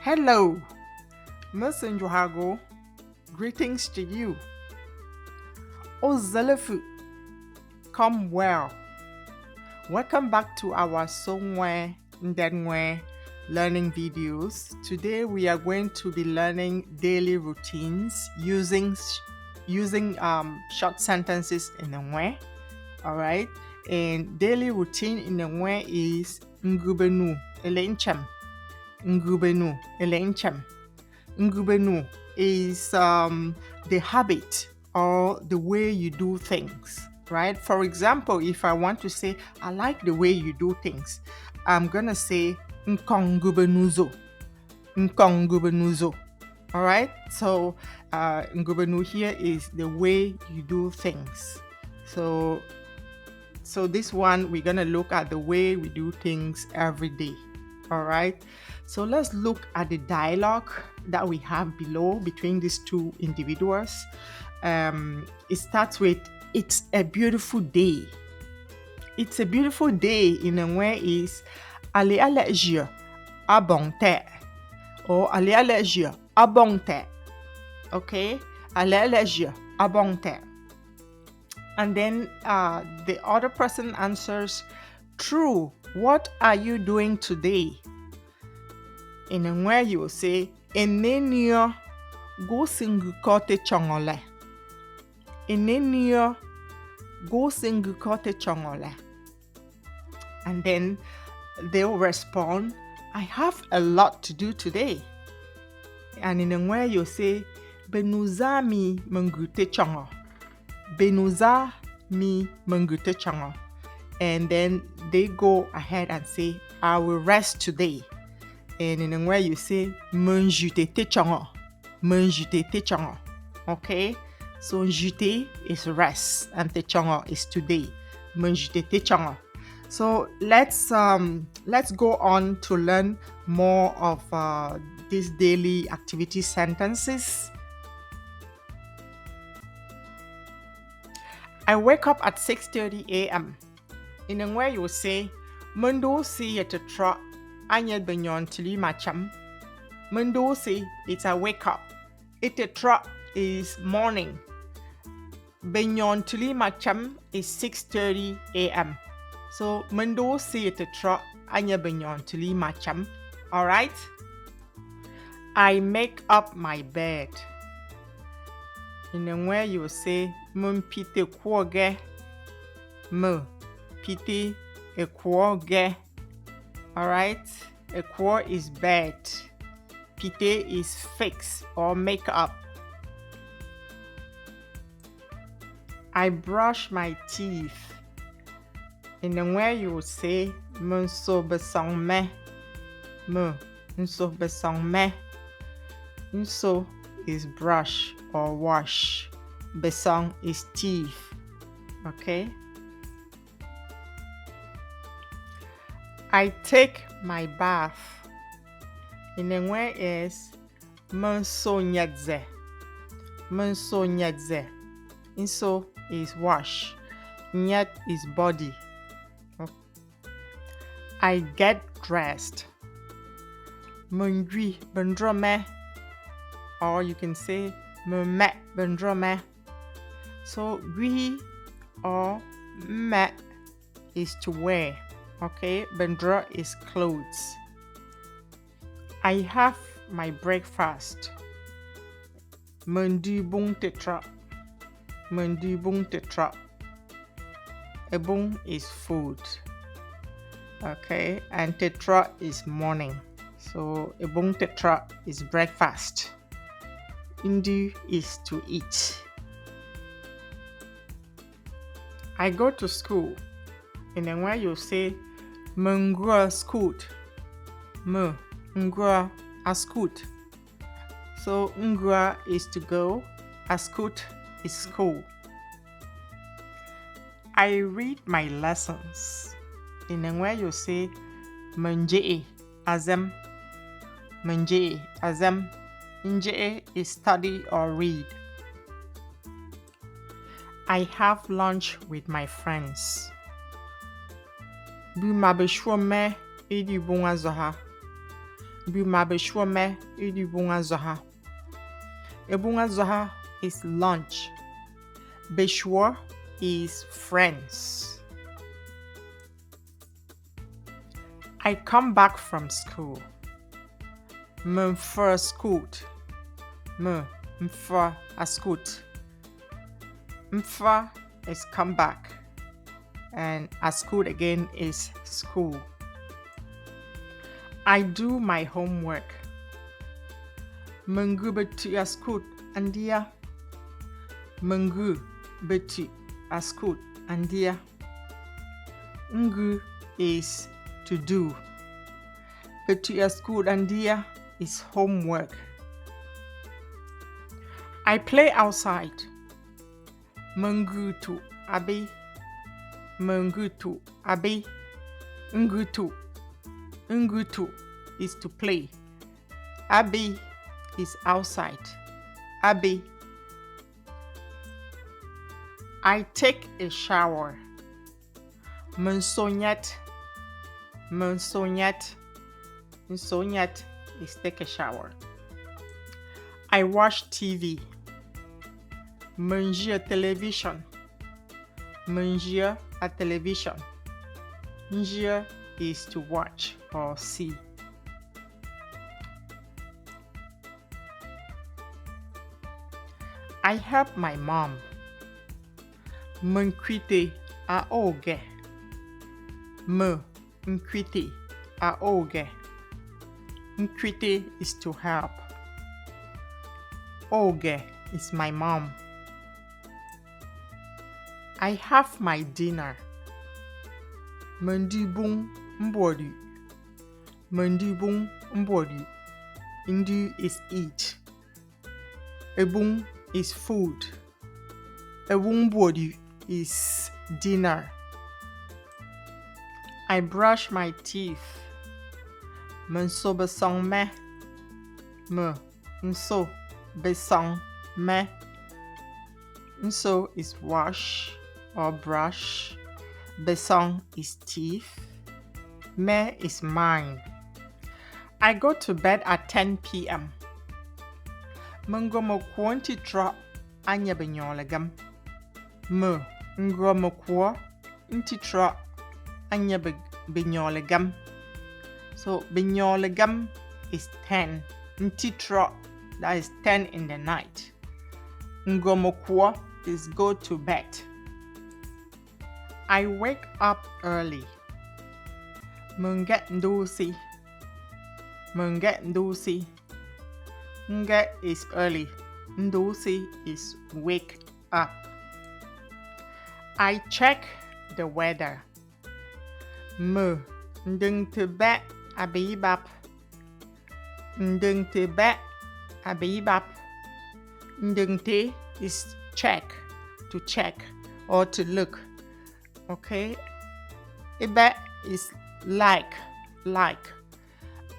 Hello, Messenger Hago. Greetings to you. Ozelefu, come well. Welcome back to our Nweh learning videos. Today we are going to be learning daily routines using short sentences in Nweh. All right, and daily routine in Nweh is ngubenu elenchem. Ngubenu elenchem. Ngubenu is the habit or the way you do things, right? For example, if I want to say, I like the way you do things, I'm going to say, Nkongubenuzo. Nkongubenuzo. All right? So, Ngubenu here is the way you do things. So this one, we're going to look at the way we do things every day. All right. So let's look at the dialogue that we have below between these two individuals. It starts with, it's a beautiful day. It's a beautiful day in a way is aller à l'église à bon temps. Or aller à l'église à bon temps. Okay? Aller à l'église à bon temps. And then the other person answers, true, what are you doing today? In a way you will say, enenio go singukote chongole. Enenio go singukote chongole. And then they'll respond, I have a lot to do today. And in a way you say, benuza mi mengute chongo. Benuza mi mengute chongo. And then they go ahead and say, I will rest today. And in a way you say, menjute te chongo. Menjute te chongo. Okay? So jute is rest and te chongo is today. Menjute te chongo. So let's go on to learn more of these daily activity sentences. I wake up at 6:30 a.m. In a way you will say, Mundo si yetetra anyed benyon tili macham. Mundo si it's a wake up. Yetetra is morning. Benyon tili macham is 6:30 a.m. So mundo si yetetra anyed benyon tili macham. Alright? I make up my bed. In a way you will say, Mun pite kwoge. Mu pite ekwoge. Alright? Ekwo is bed. Pite is fix or make up. I brush my teeth. In a way you will say, Mun so besong me. Mu nso besong me. Nso is brush or wash. Besong is teeth. Okay? I take my bath. In a way is Menso nyadze. Menso nyadze. Inso is wash. Nyad is body. Okay. I get dressed. Mundri bendrome. Or you can say me bendrome. So we or me is to wear. Okay, bendra is clothes. I have my breakfast. Mundi bung tetra. Mundi bung tetra. Ebung is food. Okay, and tetra is morning. So ebung tetra is breakfast. Indi is to eat. I go to school. In a way you say, Mengua school. Ngua a school. So ngua is to go, a school is school. I read my lessons. In a way you say, Menje azem. Menje azem. Nje is study or read. I have lunch with my friends. Bu mabeshwome edi bon azoha. Buma beshwame idi bunga zoha. Ebunga zoha is lunch. Beshwa is friends. I come back from school. Mfa scoot. Mfa a scoot. Mfa is come back. And a scoot again is school. I do my homework. Mungu betu a scoot andia. Mungu betu a scoot andia. Ngu is to do. Betu a scoot andia is homework. I play outside. Mungutu abi. Mungutu abi. Ngutu. Ngutu is to play. Abi is outside. Abi. I take a shower. Mensonyet. Mensonyet. Mensonyet is take a shower. I watch TV. Manger television. Manger a television. Manger is to watch or see. I help my mom. Mnkwite a oge. Mnkwite a oge. Nkwite is to help. Oge is my mom. I have my dinner. Mendibung mbodi. Mendibung mbodi. Indu is eat. Ebung is food. Ebung mbodi is dinner. I brush my teeth. Menso besong me. Nso besong me. Nso is wash or brush. Besong is teeth. Me is mine. I go to bed at 10 p.m. Mungo mo kwanti tra anya benyolegam. Ngo mo kwa inti tra anya benyolegam. So benyolegam is 10. Inti tra, that is 10 in the night. Ngo mo kwa is go to bed. I wake up early. Munget ndosi. Munget ndosi. Nget is early. Ndosi is wake up. I check the weather. Ndung tebe abibap. Ndung tebe abibap. Ndung te is check, to check or to look. Okay, Ibe is like.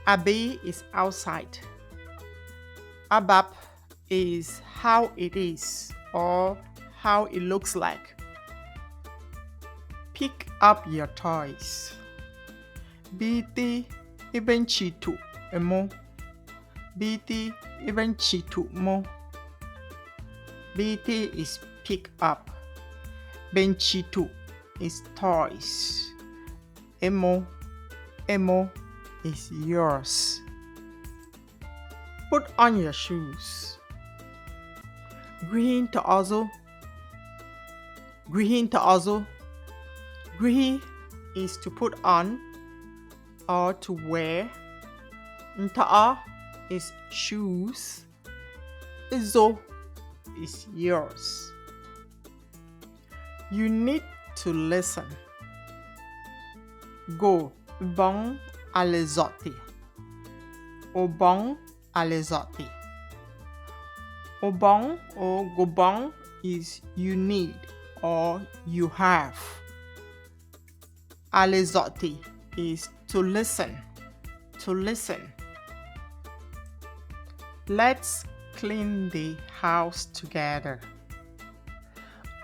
Abi is outside. Abap is how it is or how it looks like. Pick up your toys. Biti even chitu emo. Biti even chitu mo. Biti is pick up. Benchitu is toys. Emo is yours. Put on your shoes. Grihin to ozo. Grihi is to put on or to wear. Nta'a is shoes. Izo is yours. You need to listen. Go bong alezotti. Obong alezotti. Obong or gobong is you need or you have. Alezotti is to listen. Let's clean the house together.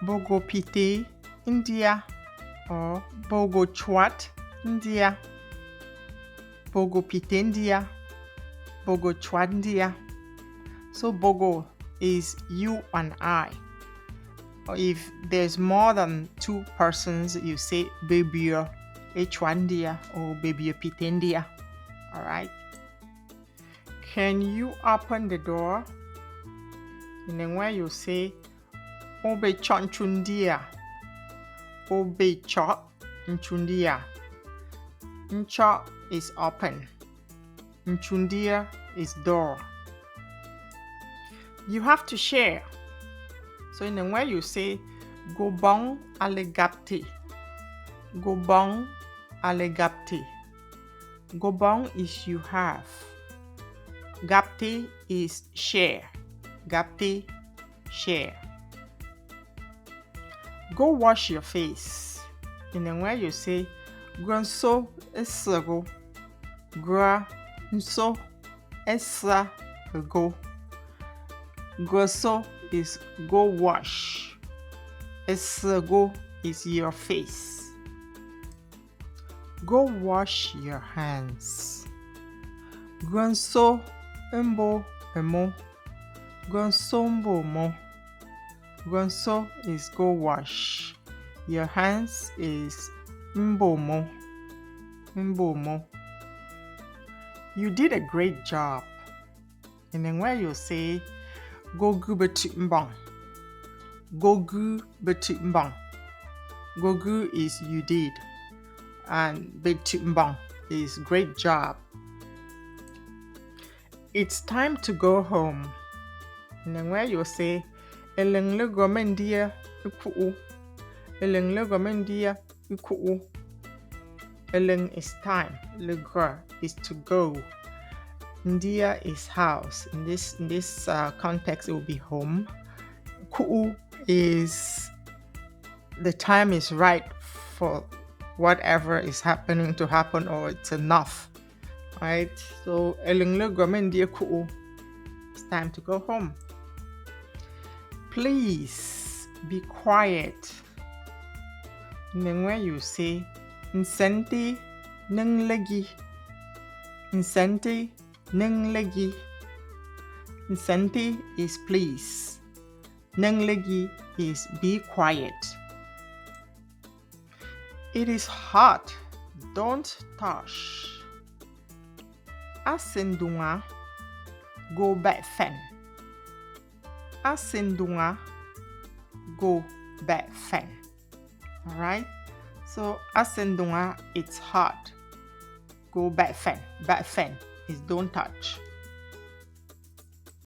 Bogo pite India or bogo chwat India. Bogo pite India Bogo chwandia. So bogo is you and I. Or if there's more than two persons, you say baby chwandia or baby pitendia. All right. Can you open the door? In Nweh you say obe chonchundia. Obe chok nchundia. Nchok is open. Nchundia is door. You have to share. So in Nweh you say gobong alegapti. Gobong alegapti. Gobong is you have. Gapti is share. Gapti, share. Go wash your face. In Nweh you say gronso esago. Gra nso esago. Grosso is go wash. Esago is your face. Go wash your hands. Gronso embo emo. Gronsombo mo. Gronso is go wash. Your hands is mbomo. Mbomo. You did a great job. And then where you say go gu betu mbang. Go gu betu mbang. Go gu is you did. And betu mbang is great job. It's time to go home. And then where you say eleng le gomendia iku. Eleng le gomendia iku. Eleng is time. Le gre is to go. Ndia is house. In this context, it will be home. Ku'u is the time is right for whatever is happening to happen, or it's enough. Right? So eleng le gomendia ku'u. It's time to go home. Please be quiet. Nweh you say nsenti neng legi. Nsenti neng legi. Nsenti is please. Neng legi is be quiet. It is hot. Don't touch. Asendunga go back fan. Asendunga go back fan. All right. So asendunga it's hot. Go back fan. Back fan is don't touch.